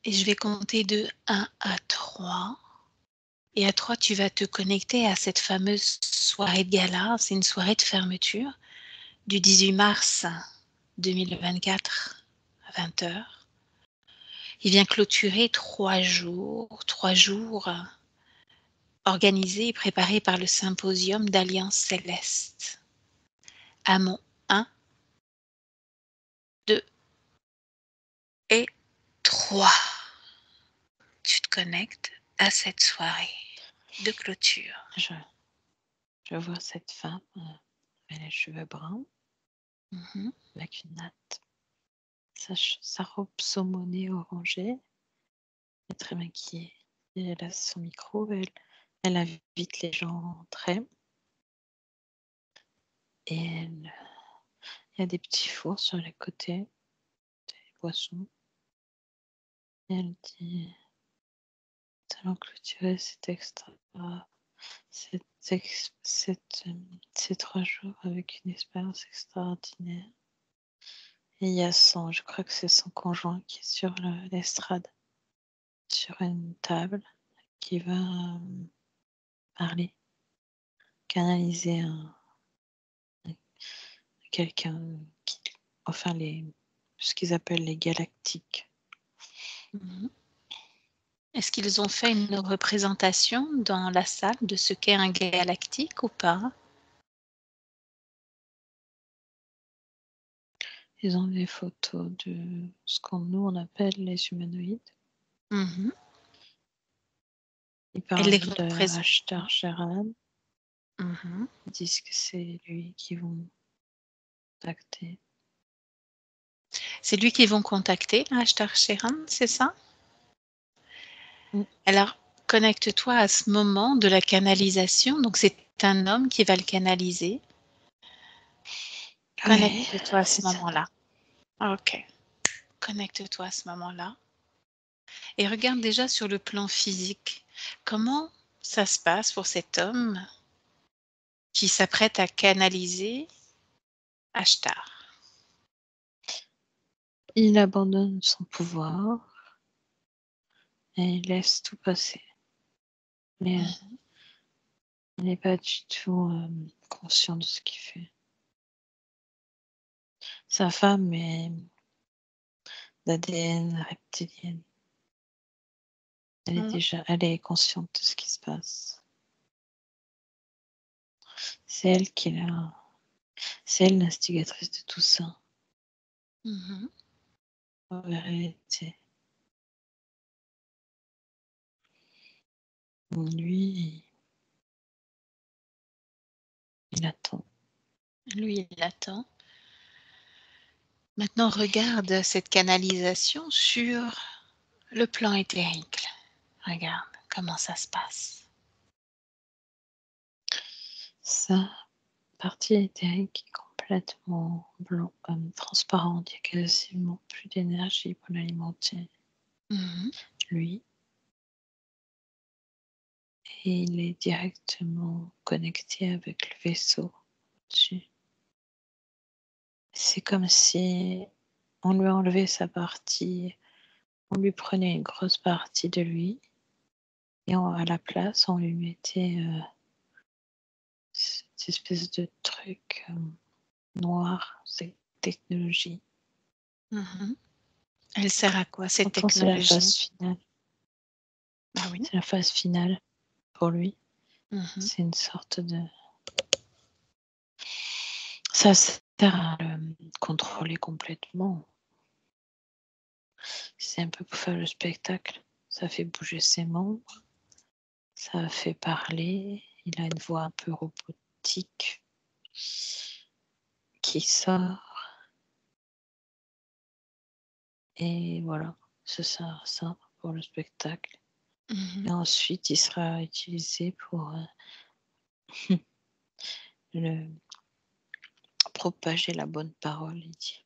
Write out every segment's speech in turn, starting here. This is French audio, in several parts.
Et je vais compter de 1 à 3. Et à 3, tu vas te connecter à cette fameuse soirée de gala. C'est une soirée de fermeture du 18 mars 2024 à 20 h. Il vient clôturer 3 jours organisés et préparés par le Symposium d'Alliance Céleste. Amont 1, 2 et 3. Tu te connectes à cette soirée de clôture. Je vois cette femme avec les cheveux bruns, avec une natte, sa robe saumonée orangée. Elle est très maquillée. Et elle a son micro, elle invite les gens à entrer. Et il y a des petits fours sur les côtés, des boissons. Et elle dit: nous allons clôturer ces 3 jours avec une expérience extraordinaire. Et il y a je crois que c'est son conjoint qui est sur l'estrade, sur une table, qui va parler, canaliser quelqu'un ce qu'ils appellent les galactiques. Est-ce qu'ils ont fait une représentation dans la salle de ce qu'est un galactique ou pas? Ils ont des photos de ce nous on appelle les humanoïdes. Mmh. Ils Elle les parlent de représente. Ashtar Sheran. Mmh. Ils disent que c'est lui qui vont contacter. C'est lui qu'ils vont contacter, Ashtar Sheran, c'est ça? Mm. Alors, connecte-toi à ce moment de la canalisation. Donc, c'est un homme qui va le canaliser. Connecte-toi à ce moment-là. OK. Connecte-toi à ce moment-là et regarde déjà sur le plan physique. Comment ça se passe pour cet homme qui s'apprête à canaliser Ashtar? Il abandonne son pouvoir et il laisse tout passer. Mais il n'est pas du tout conscient de ce qu'il fait. Sa femme est d'ADN reptilienne. Elle est consciente de ce qui se passe. C'est elle l'instigatrice de tout ça. Mmh. En vérité. Lui, il attend. Lui, il attend. Maintenant, regarde cette canalisation sur le plan éthérique. Regarde comment ça se passe. Sa partie éthérique est complètement blanc, transparente. Il n'y a quasiment plus d'énergie pour l'alimenter. Mmh. Lui. Et il est directement connecté avec le vaisseau dessus. C'est comme si on lui enlevait sa partie, on lui prenait une grosse partie de lui et à la place, on lui mettait cette espèce de truc noir, cette technologie. Mmh. Elle sert à quoi cette Pourtant, c'est la phase technologie? finale. Ah oui? C'est la phase finale pour lui. Mmh. C'est une sorte de... Ça sert à le contrôler complètement. C'est un peu pour faire le spectacle. Ça fait bouger ses membres. Ça fait parler. Il a une voix un peu robotique qui sort. Et voilà, c'est ça pour le spectacle. Mmh. Et ensuite, il sera utilisé pour propager la bonne parole, il dit.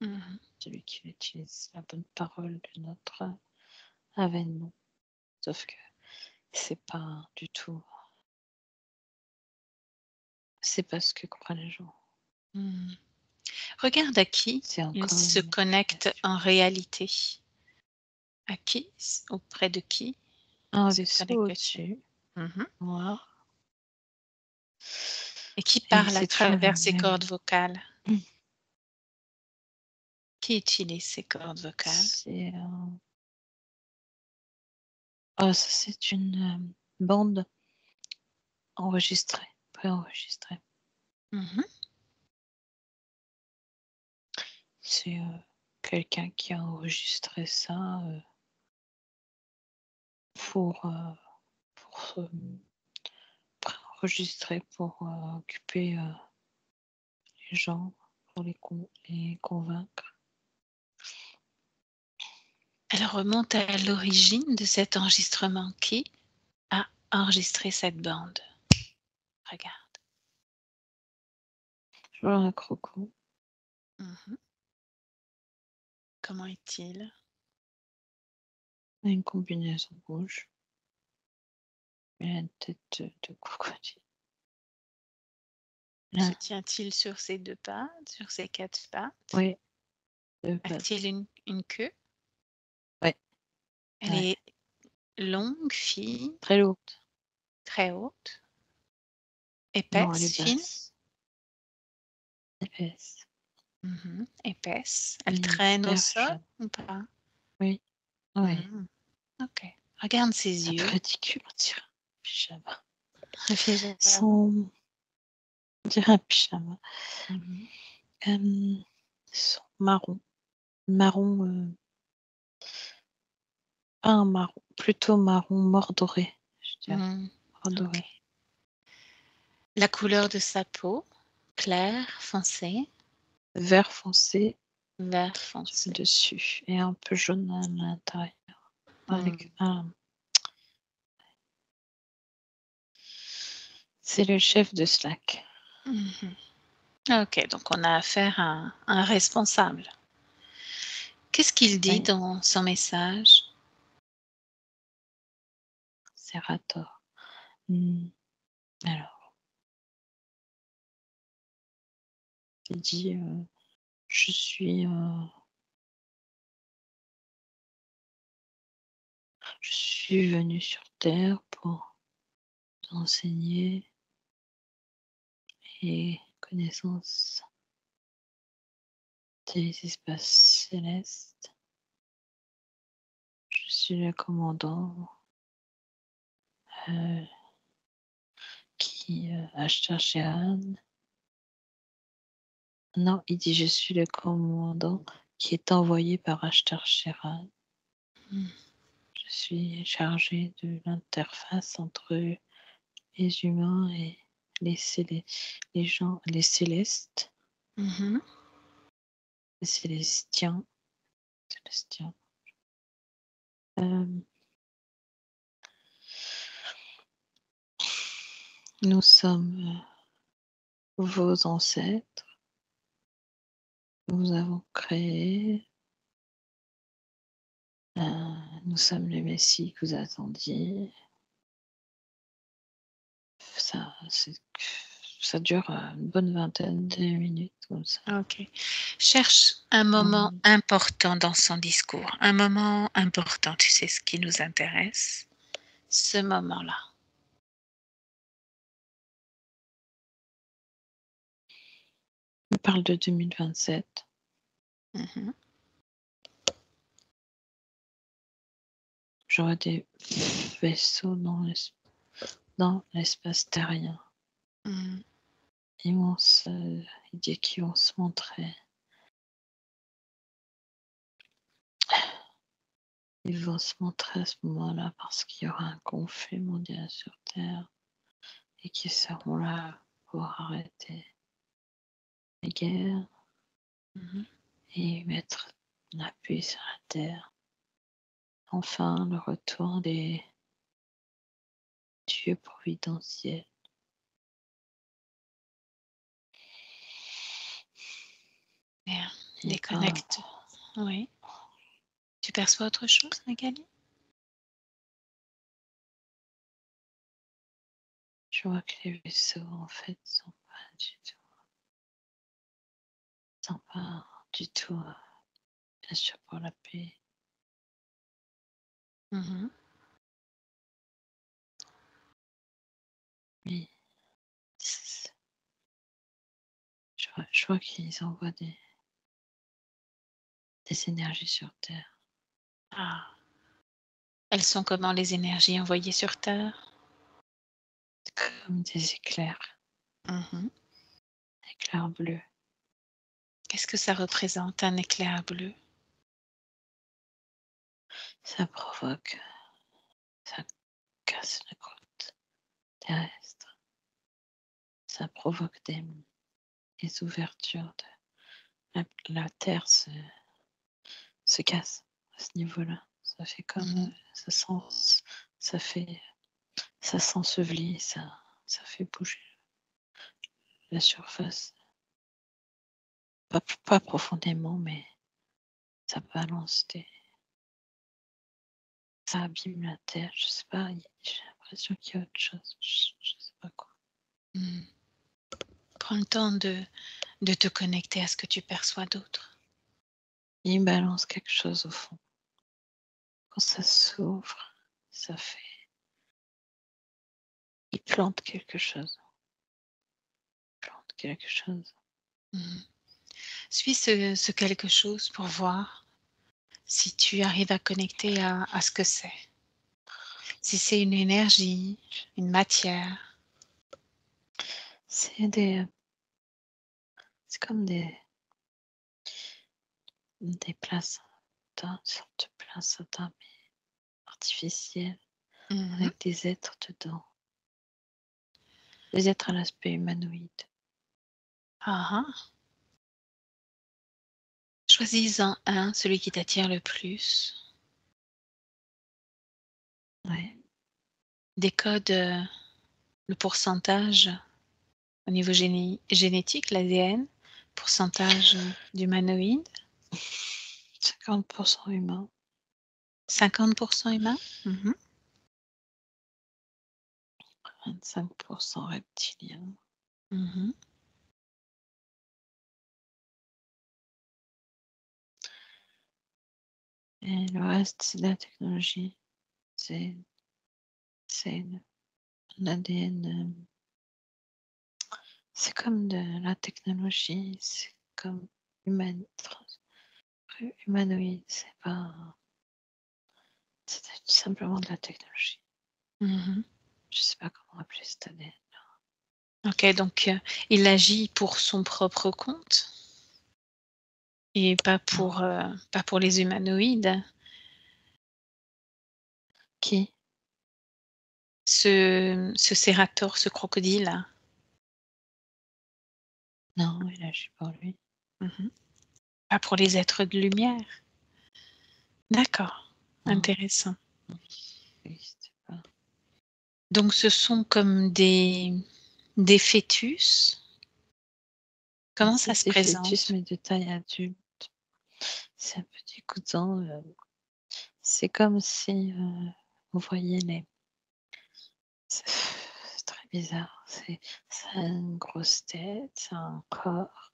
Mmh. Celui qui utilise la bonne parole de notre avènement. Sauf que c'est pas du tout... C'est pas ce que croient les gens. Mmh. Regarde à qui C'est il encore se une connecte manipulation. en réalité. À qui? Auprès de qui Un se vaisseau connecte-t-il? au-dessus, Mmh. noir, Et qui et parle à c'est toujours le travers ces même. cordes vocales? Qui utilise ces cordes vocales? C'est ça c'est une bande enregistrée, préenregistrée. Mmh. C'est quelqu'un qui a enregistré ça pour, pour préenregistrer pour occuper les gens, pour les convaincre. Elle remonte à l'origine de cet enregistrement. Qui a enregistré cette bande? Regarde. Je vois un croco, Mmh. Comment est-il? une combinaison rouge, et une tête de crocodile. Se Là, tient-il sur ses 2 pattes, sur ses 4 pattes? oui, 2 A-t-il pattes. une queue? Ouais, Elle ouais, est longue, fine, très lourde. très haute, Non, elle épaisse, est fine? basse, épaisse, Épaisse. Elle une traîne au super sol jeune. ou pas? Oui, oui. Mmh. OK. Regarde ses Un peu yeux. ridicule, on dirait un pyjama. Un pyjama. Son On dirait un pyjama. Mmh. Sont marron. Marron, pas un marron, plutôt marron mordoré, je dirais, Mmh. OK. mordoré. La couleur de sa peau? Clair, foncé, Vert foncé vert sur le foncé. dessus et un peu jaune à l'intérieur avec Mmh. un c'est le chef de Slack. Mmh. OK, donc on a affaire à un responsable. Qu'est-ce qu'il dit Oui, dans son message? c'est Rator. Mmh, alors, il dit, «Je suis venu sur terre pour t'enseigner les connaissances des espaces célestes. Je suis le commandant, heu, Ashtar Sheran». Non, il dit: «Je suis le commandant qui est envoyé par Ashtar Sheran. Mmh. Je suis chargé de l'interface entre les humains et les célestes, Mmh. les célestiens. Hem, nous sommes, vos ancêtres. Nous avons créé, nous sommes le Messie que vous attendiez». Ça c'est Ça dure, une bonne vingtaine de minutes comme ça. OK. Cherche un moment Mmh. important dans son discours, un moment important, tu sais ce qui nous intéresse? Ce moment-là. Il parle de 2027. Mmh. J'aurai des vaisseaux dans l'espace terrien. Mmh. Ils vont se Il dit qu'ils vont se montrer. Ils vont se montrer à ce moment-là parce qu'il y aura un conflit mondial sur terre et qu'ils seront là pour arrêter les guerres Mmh. et mettre la paix sur la terre. Enfin, le retour des dieux providentiels. Bien. Et ben, Déconnecte. Oui. Tu perçois autre chose, Magali? je vois que les vaisseaux, en fait, sont pas du tout, bien sûr pour la paix. Mhm. Oui. Je vois qu'ils envoient des énergies sur Terre. Ah. Elles sont comment les énergies envoyées sur Terre? Comme des éclairs, Mhm. éclairs bleus. Qu'est-ce que ça représente, un éclair bleu? Ça casse la croûte terrestre. Ça provoque des ouvertures. La Terre se casse à ce niveau-là. Ça fait comme Mhm. ça s'ensevelit, ça fait bouger la surface. Pas profondément, mais ça balance ça abîme la terre. Je sais pas, j'ai l'impression qu'il y a autre chose. Je sais pas quoi. Mhm. Prends le temps de te connecter à ce que tu perçois d'autre. Il balance quelque chose au fond. Quand ça s'ouvre, ça fait. Il plante quelque chose. Mhm. Suis ce quelque chose pour voir si tu arrives à connecter à ce que c'est. Si c'est une énergie, une matière. C'est comme des placenta, une sorte de placenta, mais artificielle, Mhm. avec des êtres dedans. Des êtres à l'aspect humanoïde. Ah ah. Choisis-en un, celui qui t'attire le plus. Ouais. Décode le pourcentage au niveau génétique, l'ADN, pourcentage d'humanoïdes, 50% humain. 50% humain. Mhm. 25% reptilien. Mhm. Et le reste, c'est de la technologie. C'est un ADN. C'est comme de la technologie. C'est comme humanoïde. C'est tout simplement de la technologie. Mhm. Je sais pas comment appeler cet ADN. Ok, donc il agit pour son propre compte et pas pour les humanoïdes. Qui? Ce cérator, ce crocodile. Non, il agit pour lui. Mhm. Pas pour les êtres de lumière. D'accord, Non, intéressant. non, il n'existe pas. Donc ce sont comme des fœtus. Comment ça C'est se des fœtus, présente? mais de taille adulte. C'est un petit cousin. C'est comme si vous voyez c'est très bizarre. Ça a une grosse tête, ça a un corps,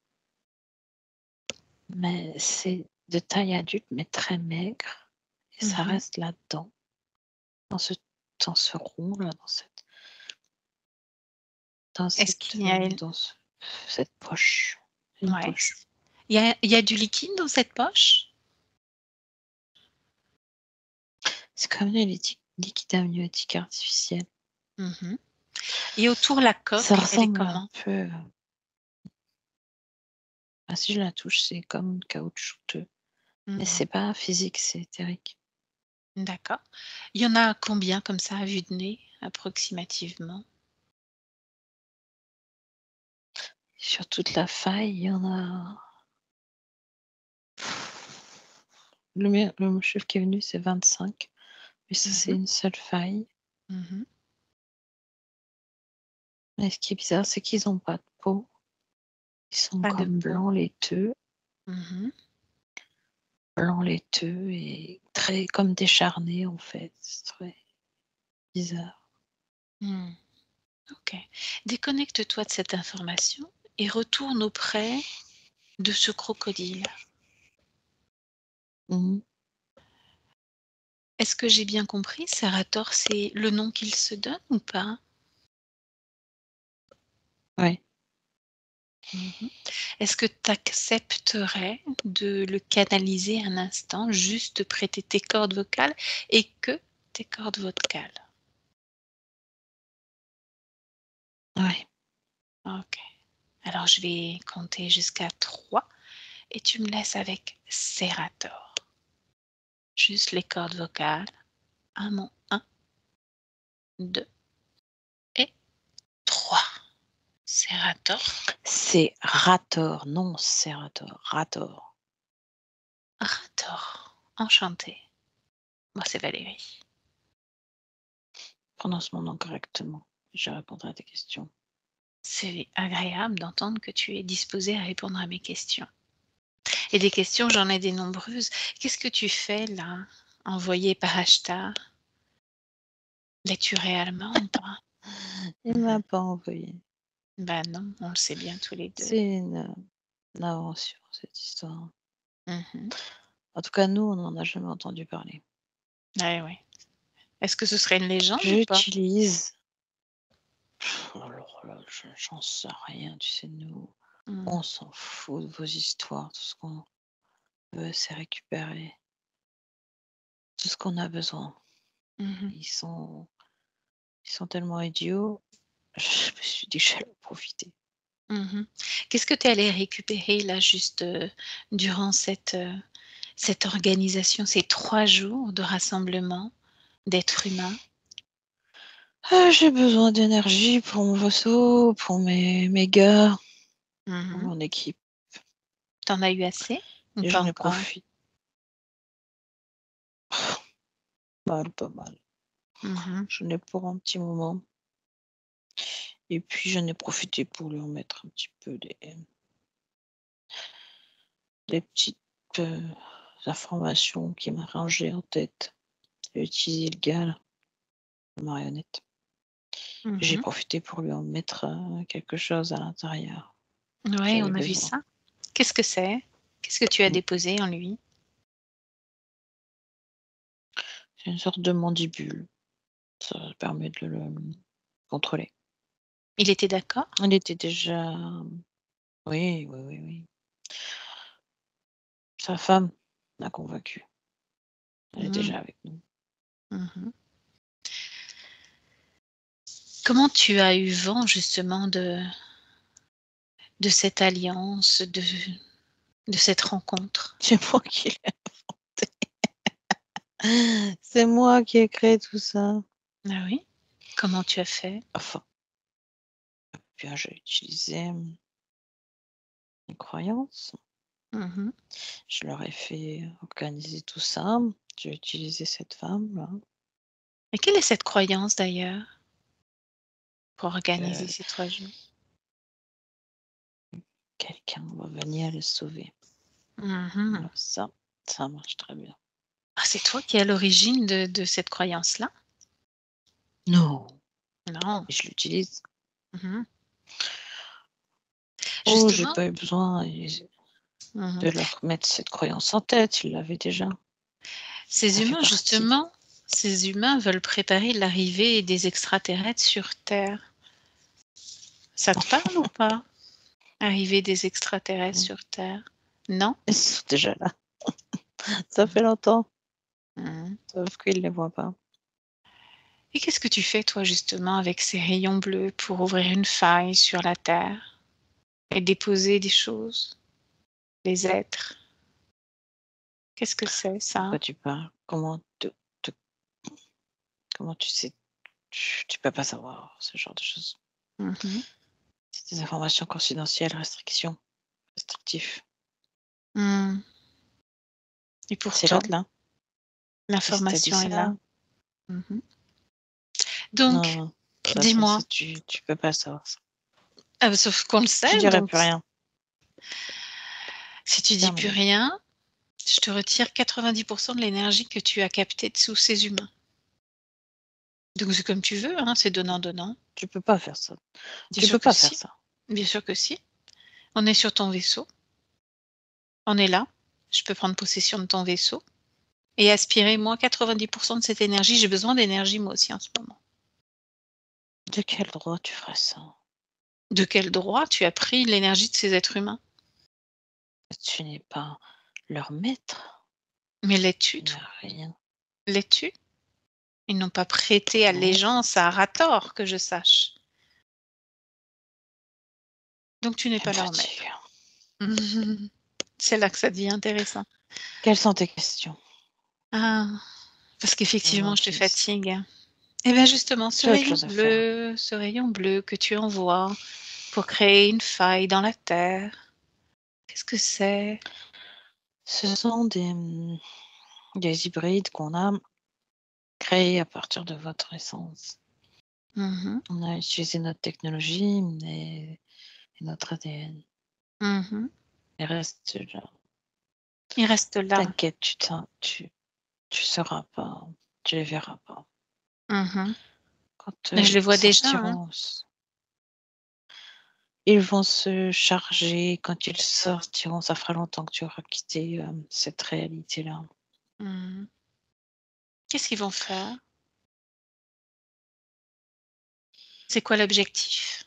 mais c'est de taille adulte, mais très maigre. Et ça Mhm. reste là-dedans, dans ce, dans ce rond-là, Est-ce qu'il y a dans cette poche. Une ouais. poche. Il y a du liquide dans cette poche? C'est comme le liquide amniotique artificiel. Mmh. Et autour la Ça coque, elle est ressemble un comment? peu. Si je la touche, c'est comme caoutchouteux. Mais Mmh. c'est pas physique, c'est éthérique. D'accord. Il y en a combien comme ça à vue de nez, approximativement? Sur toute la faille, il y en a. Le chiffre qui est venu, c'est 25. Mais ça, c'est Mmh. une seule faille. Mmh. Mais ce qui est bizarre, c'est qu'ils n'ont pas de peau. Ils sont Pas de comme peau. Mmh. blancs laiteux et très comme décharnés en fait. C'est très bizarre. Mmh. OK. Déconnecte-toi de cette information et retourne auprès de ce crocodile. Mhm. Est-ce que j'ai bien compris, Serator, c'est le nom qu'il se donne ou pas? Oui. Est-ce que tu accepterais de le canaliser un instant, juste prêter tes cordes vocales et que tes cordes vocales? Oui. OK. Alors je vais compter jusqu'à 3 et tu me laisses avec Serator. Juste les cordes vocales. Un mot, 1, 2 et 3. Serator. C'est Rator, non Serator, Rator. Rator. Enchantée. Moi, c'est Valérie. Prononce mon nom correctement. Je répondrai à tes questions. C'est agréable d'entendre que tu es disposée à répondre à mes questions. Et des questions, j'en ai des nombreuses. Qu'est-ce que tu fais là, envoyé par Ashtar? L'es-tu réellement ou pas? Il ne m'a pas envoyé. Ben non, on le sait bien tous les 2. C'est une invention, cette histoire. Mmh. En tout cas, nous, on n'en a jamais entendu parler. Ouais, ouais. Est-ce que ce serait une légende ou pas? J'utilise alors là, j'en sais rien, tu sais, nous, Mmh. on s'en fout de vos histoires. Tout ce qu'on veut, c'est récupérer tout ce qu'on a besoin. Mmh. Ils sont tellement idiots, je me suis dit que j'allais en profiter. Mmh. Qu'est-ce que tu es allée récupérer là juste, durant cette organisation, ces 3 jours de rassemblement d'êtres humains? J'ai besoin d'énergie pour mon vaisseau, pour mes gars, pour Mmh. mon équipe Tu en as eu assez ou et pas j'en ai encore? profite pas mal. Mmh. J'en ai pour un petit moment et puis j'en ai profité pour lui en mettre un petit peu des petites, informations qui me rongeaient en tête. J'ai utilisé le gars là, la marionnette. J'ai Mmh. profité pour lui en mettre, quelque chose à l'intérieur. Ouais, J'avais on a vu besoin. ça. Qu'est-ce que c'est? Qu'est-ce que tu as Mmh. déposé en lui? C'est une sorte de mandibule. Ça permet de le contrôler. Il était d'accord? Il était déjà oui, oui, oui, oui. Sa femme l'a convaincu. Elle est Mmh. déjà avec nous. Mmh. Comment tu as eu vent justement de cette alliance, de cette rencontre? C'est moi qui l'ai c'est moi qui ai créé tout ça. Ah oui? Comment tu as fait? Enfin, bien j'ai utilisé, mes croyances. Mmh. Je leur ai fait organiser tout ça. J'ai utilisé cette femme-là, Et quelle est cette croyance d'ailleurs, pour organiser que ces 3 jours? quelqu'un va venir les sauver. Mmh. Alors ça marche très bien. Ah, c'est toi qui es à l'origine de cette croyance-là? Non, Non. mais je l'utilise. Mmh. Oh, j'ai Justement, pas eu besoin mmh, de leur mettre cette croyance en tête, ils l'avaient déjà. Ça ces fait humains partie. justement, ces humains veulent préparer l'arrivée des extraterrestres sur Terre. Ça te parle ou pas? Arrivée des extraterrestres Mmh. sur Terre? Non? Ils sont déjà là. Ça fait longtemps, Mmh. sauf qu'ils les voient pas. Et qu'est-ce que tu fais toi justement avec ces rayons bleus pour ouvrir une faille sur la Terre et déposer des choses, des êtres? Qu'est-ce que c'est De ça? quoi tu parles? Te comment tu sais? Tu peux pas savoir ce genre de choses. Mmh. C'est des informations confidentielles, restrictif. Mmh. Et C'est pourtant, l'autre là, qu'est-ce qui t'a dit l'information est là. ça? Mmh. Non, Donc, non, ça dis-moi. tu peux pas savoir ça. Ah bah, sauf qu'on le Je sait, dirai donc plus rien, si tu c'est dis plus terminé. rien, je te retire 90 de l'énergie que tu as captée de sous ces humains. Donc c'est comme tu veux, hein, c'est donnant-donnant. Tu peux pas faire ça. Bien Tu peux sûr que pas faire si, ça. bien sûr que si. On est sur ton vaisseau, on est là, je peux prendre possession de ton vaisseau, et aspirer moins 90% de cette énergie. J'ai besoin d'énergie moi aussi en ce moment. De quel droit tu ferais ça? De quel droit tu as pris l'énergie de ces êtres humains? Tu n'es pas leur maître. Mais Tu l'es-tu, n'as toi? rien. L'es-tu? Ils n'ont pas prêté Non, allégeance à Arator, que je sache. Donc tu n'es que pas leur veux-tu? maître. C'est là que ça devient intéressant. Quelles sont tes questions? Ah, parce qu'effectivement, Avant je te qu'ils ne s fatigue. Eh bien justement, Tu as autre chose à faire. ce rayon bleu que tu envoies pour créer une faille dans la terre, qu'est-ce que c'est? Ce sont des hybrides qu'on a créés à partir de votre essence. Mmh. On a utilisé notre technologie et notre ADN. Mmh. Il reste là. Il reste là. T'inquiète, tu sauras pas, tu les verras pas. Mmh. Quand, Mais je les ils vois déjà, hein. sortiront, ils vont se charger. Quand ils sortiront, ça fera longtemps que tu auras quitté, cette réalité-là. Mmh. Qu'est-ce qu'ils vont faire? C'est quoi l'objectif?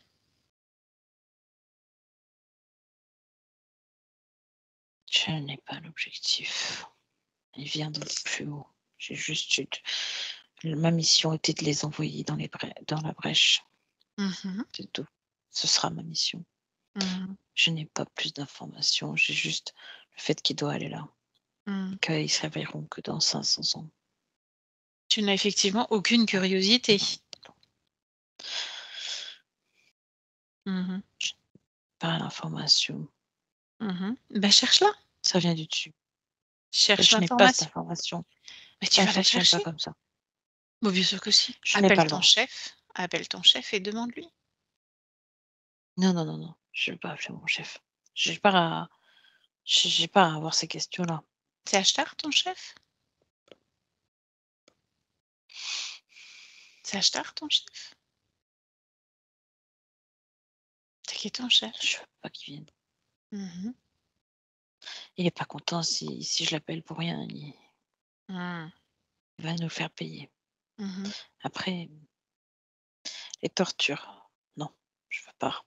Je n'ai pas l'objectif. Il vient de plus haut. J'ai juste ma mission était de les envoyer dans la brèche, Mmh. c'est tout. Ce sera ma mission. Mmh. Je n'ai pas plus d'informations, j'ai juste le fait qu'il doit aller là, Mmh. qu'ils se réveilleront que dans 500 ans. Tu n'as effectivement aucune curiosité. Non, Mmh. pas l'information. Mmh. Bah, cherche-la, Ça vient du dessus. cherche Je n'ai pas cette l'information. information. Mais tu Ça ne vas la fonctionne pas chercher. comme ça. Bah, bien sûr que si. Je n'ai pas le droit. Appelle ton chef et demande-lui. Non, non, non, non, je ne vais pas appeler mon chef. J'ai pas à avoir ces questions-là. C'est Ashtar ton chef? C'est Ashtar ton chef? C'est qui ton chef? Je veux pas qu'il vienne. Mmh. Il est pas content si je l'appelle pour rien, Mmh. il va nous le faire payer. Mmh. Après, les tortures, non, je veux pas.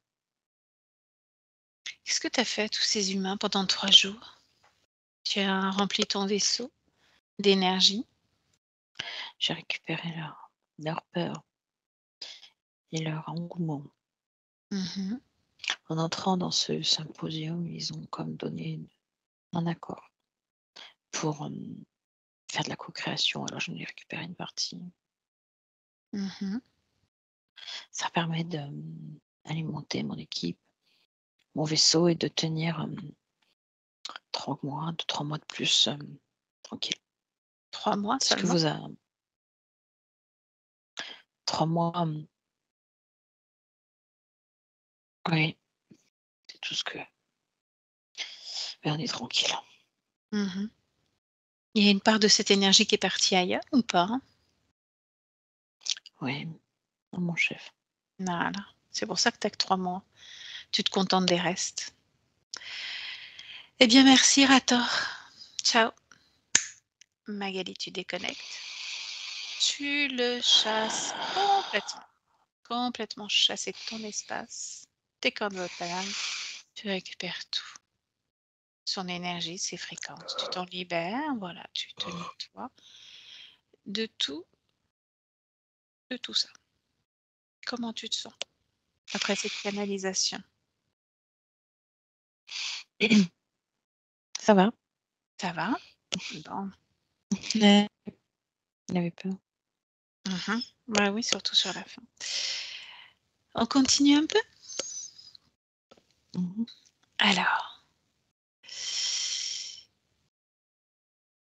Qu'est-ce que tu as fait à tous ces humains pendant 3 jours? Tu as rempli ton vaisseau d'énergie? J'ai récupéré leur peur et leur engouement. Mmh. En entrant dans ce symposium, ils ont comme donné un accord pour, faire de la co-création. Alors j'en ai récupéré une partie. Mmh. Ça permet d'alimenter mon équipe, mon vaisseau et de tenir, 3 mois, 2-3 mois de plus, tranquille. 3 mois Parce que seulement? 3 mois, oui, c'est tout ce que mais on est tranquille. Mmh. Il y a une part de cette énergie qui est partie ailleurs ou pas? Oui, mon chef. Voilà, c'est pour ça que tu as que 3 mois. Tu te contentes des restes. Eh bien merci Rator. Ciao. Magali, tu déconnectes. Tu le chasses complètement, complètement chassé de ton espace, tes cordes vocales, tu récupères tout. Son énergie, ses fréquences, tu t'en libères, voilà, tu te nettoies de tout ça. Comment tu te sens après cette canalisation? Ça va. Ça va? Bon. Ouais, il avait peur. Mmh. Bah oui, surtout sur la fin. On continue un peu? Mmh. Alors,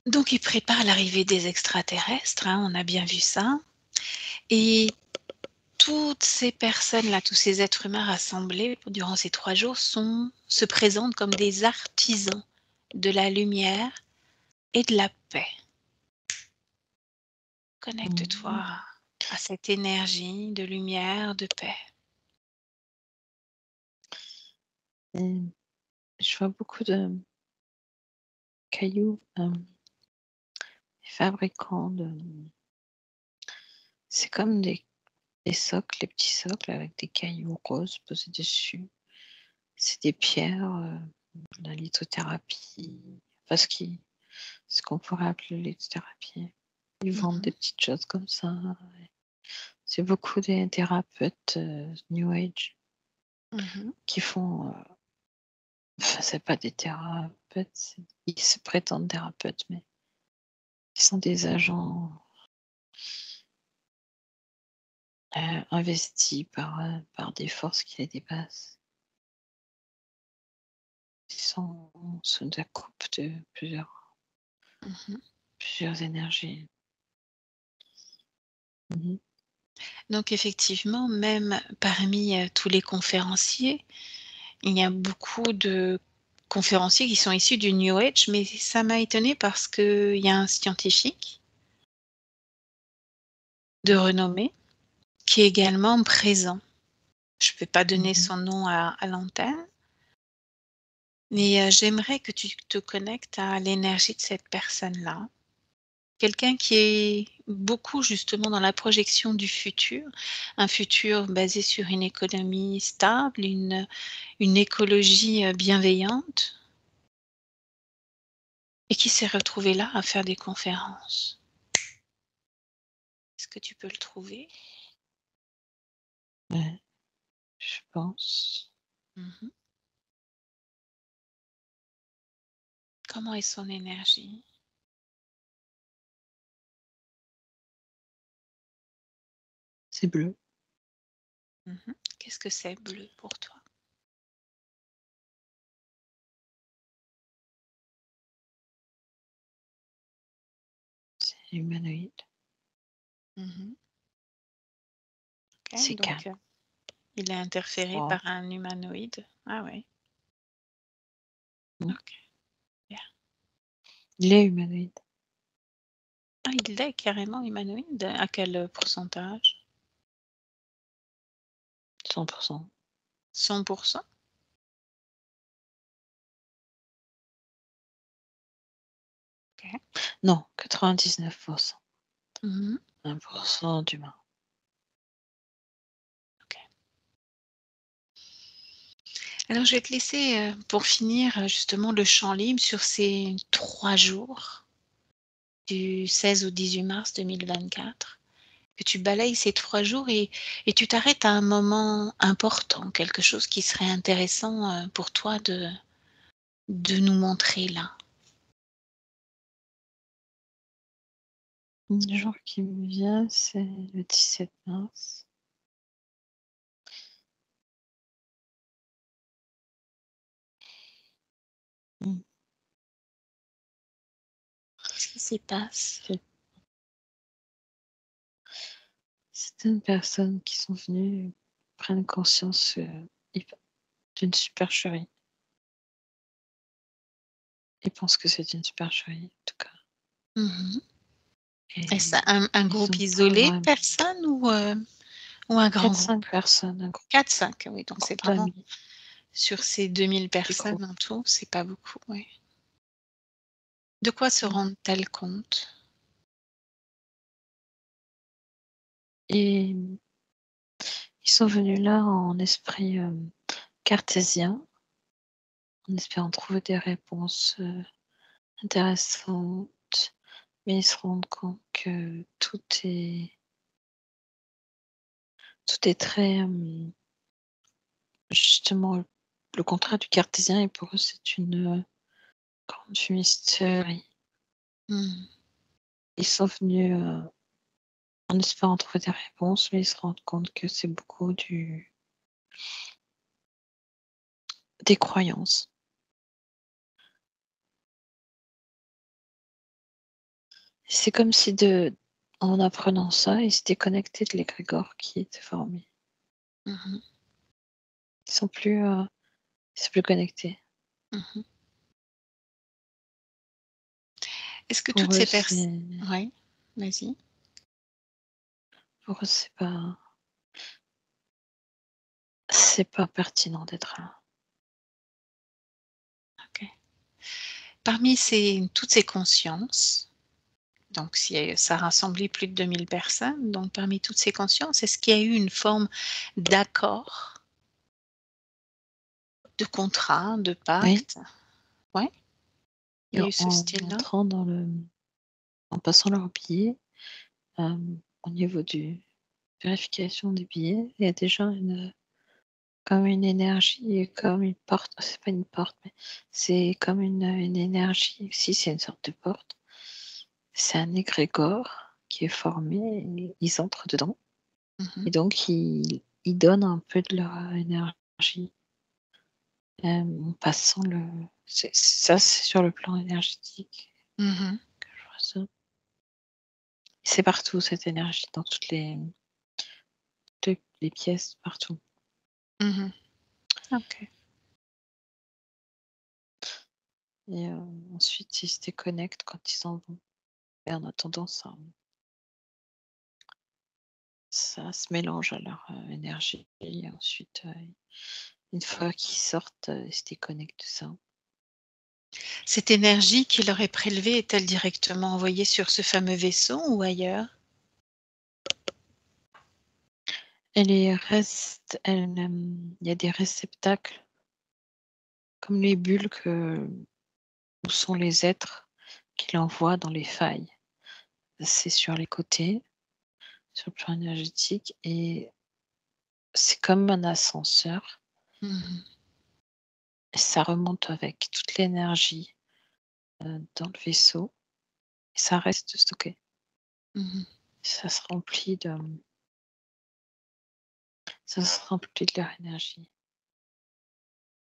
donc il prépare l'arrivée des extraterrestres, hein, on a bien vu ça et toutes ces personnes-là, tous ces êtres humains rassemblés durant ces 3 jours se présentent comme des artisans de la lumière et de la paix. Mmh. Connecte-toi à cette énergie de lumière, de paix. Et je vois beaucoup de cailloux, fabricants de... C'est comme des socles, les petits socles avec des cailloux roses posés dessus. C'est des pierres, la lithothérapie, enfin ce qu'on pourrait appeler lithothérapie. Ils vendent des petites choses comme ça. C'est beaucoup des thérapeutes New Age qui font... Enfin, c'est pas des thérapeutes, ils se prétendent thérapeutes, mais ils sont des agents investis par des forces qui les dépassent. Ils sont sous la coupe de plusieurs énergies. Donc effectivement, même parmi tous les conférenciers, il y a beaucoup de conférenciers qui sont issus du New Age, mais ça m'a étonnée parce qu'il y a un scientifique de renommée qui est également présent. Je ne peux pas donner son nom à l'antenne, mais j'aimerais que tu te connectes à l'énergie de cette personne-là. Quelqu'un qui est beaucoup justement dans la projection du futur, un futur basé sur une économie stable, une écologie bienveillante, et qui s'est retrouvé là à faire des conférences. Est-ce que tu peux le trouver? Ouais, je pense. Comment est son énergie? C'est bleu. Qu'est-ce que c'est bleu pour toi? C'est humanoïde. Okay, C'est donc calme. il est interféré Oh. par un humanoïde. Ah oui. Ok. Bien. Il est humanoïde. Ah, il est carrément humanoïde? À quel pourcentage? 100%. 100%? Ok. Non, 99%. 1 d'humain. Ok. Alors, je vais te laisser pour finir justement le champ libre sur ces 3 jours, du 16 au 18 mars 2024. Que tu balayes ces 3 jours et tu t'arrêtes à un moment important, quelque chose qui serait intéressant pour toi de nous montrer là. Le jour qui me vient, c'est le 17 mars. Qu'est-ce qui s'y passe? Certaines personnes qui sont venues prennent conscience d'une supercherie. Ils pensent que c'est une supercherie, en tout cas. Et Est-ce un groupe ils ont pas isolé de vraiment... personnes ou un grand 4-5 groupe? personnes, un 4-5, oui, donc c'est groupe vraiment d'amis sur ces 2000 du groupe. personnes en tout, c'est pas beaucoup, oui. De quoi se rendent-elles compte? Et ils sont venus là en esprit cartésien, en espérant trouver des réponses intéressantes, mais ils se rendent compte que tout est très justement le contraire du cartésien, et pour eux c'est une grande fumisterie. Ils sont venus en espérant trouver des réponses, mais ils se rendent compte que c'est beaucoup des croyances. C'est comme si en apprenant ça, ils s'étaient connectés de l'égrégore qui était formé. Ils sont plus connectés. Est-ce que toutes Pour eux, ces personnes... Oui, vas-y. pour eux, c'est pas pertinent d'être là. Ok. Parmi toutes ces consciences, Donc, si ça a rassemblé plus de 2000 personnes, donc parmi toutes ces consciences, est-ce qu'il y a eu une forme d'accord, de contrat, de Oui, pacte? Ouais, il et y a eu ce en style-là? entrant en passant leur billet, au niveau du vérification des billets, il y a déjà comme une énergie et comme une porte. C'est pas une porte, mais c'est comme une énergie. Si, c'est une sorte de porte. C'est un égrégore qui est formé et ils entrent dedans Mmh. et donc ils donnent un peu de leur énergie, en passant ça, c'est sur le plan énergétique Mmh. que je vois ça. C'est partout cette énergie, dans toutes les pièces, partout. Mmh. OK. Et ensuite ils se déconnectent quand ils s'en vont et en attendant ça se mélange à leur, énergie et ensuite, une fois qu'ils sortent, ils se déconnectent de ça. Cette énergie qui leur est prélevée est-elle directement envoyée sur ce fameux vaisseau ou ailleurs? Il y a des réceptacles comme les bulles où sont les êtres qu'il envoie dans les failles. C'est sur les côtés, sur le plan énergétique et c'est comme un ascenseur Mmh. et ça remonte avec toute l'énergie, dans le vaisseau et ça reste stocké. Mmh. Ça se remplit de ça se remplit de leur énergie,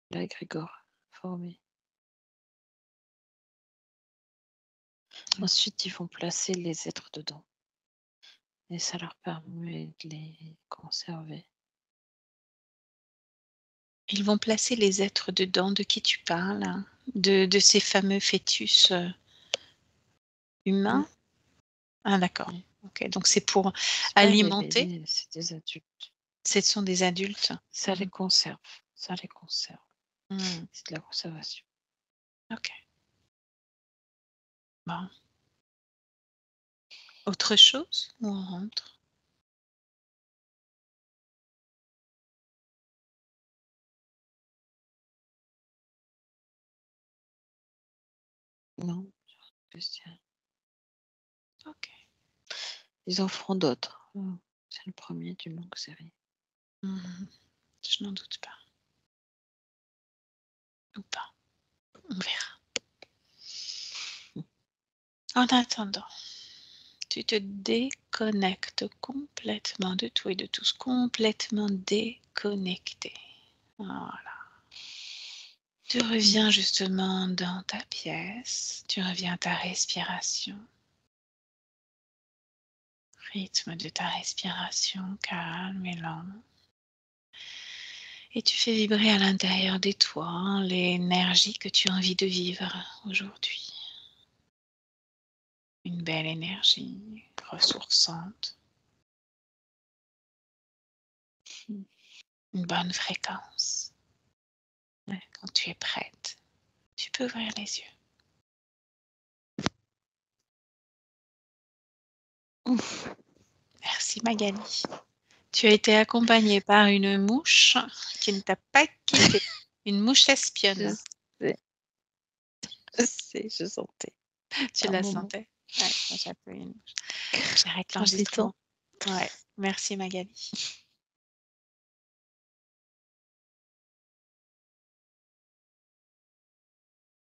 l'égrégore formé. Ensuite, ils vont placer les êtres dedans et ça leur permet de les conserver. Ils vont placer les êtres dedans, de qui tu parles? De ces fameux fœtus, Mmh, humains? Ah d'accord, oui. OK, donc c'est pour C'est pas des alimenter? bébés, c'est des adultes. Ce sont des adultes? Ça les Mmh. conserve, ça les conserve. Mmh. C'est de la conservation. OK, bon. Autre chose ou on rentre? Non, spécial. OK. Ils en feront d'autres. C'est le premier d'une longue série. Mmh. Je n'en doute pas. Ou pas, on verra. Mmh. En attendant, tu te déconnectes complètement de tout et de tous, complètement déconnecté. Voilà. Tu Mmh. reviens justement dans ta pièce, tu reviens à ta respiration, rythme de ta respiration calme et lent. Et tu fais vibrer à l'intérieur de toi l'énergie que tu as envie de vivre aujourd'hui. Une belle énergie ressourçante, Mmh. une bonne fréquence. Ouais. Quand tu es prête, tu peux ouvrir les yeux. Ouf. Merci Magali. Tu as été accompagnée par une mouche qui ne t'a pas quittée, une mouche Je espionne. sais, je sais, je sentais Tu un la moment. sentais? Ouais, moi j'ai appelé une mouche. J'arrête Palpitant. l'enregistrement. Ouais, merci Magali.